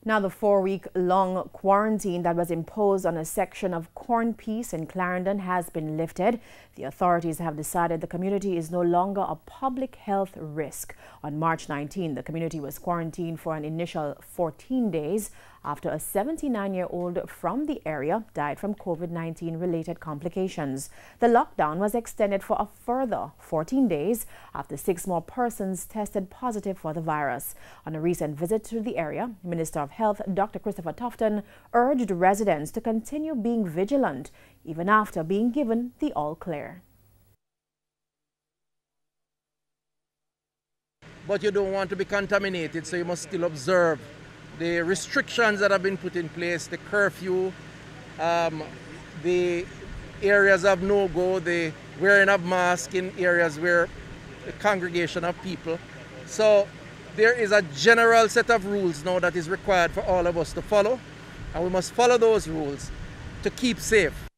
Now, the 4-week-long quarantine that was imposed on a section of Cornpiece in Clarendon has been lifted. The authorities have decided the community is no longer a public health risk. On March 19, the community was quarantined for an initial 14 days after a 79-year-old from the area died from COVID-19 related complications. The lockdown was extended for a further 14 days after 6 more persons tested positive for the virus. On a recent visit to the area, Minister of Health Dr. Christopher Tufton urged residents to continue being vigilant even after being given the all clear. But you don't want to be contaminated, so you must still observe the restrictions that have been put in place, the curfew, the areas of no-go, the wearing of masks in areas where a congregation of people. So there is a general set of rules now that is required for all of us to follow, and we must follow those rules to keep safe.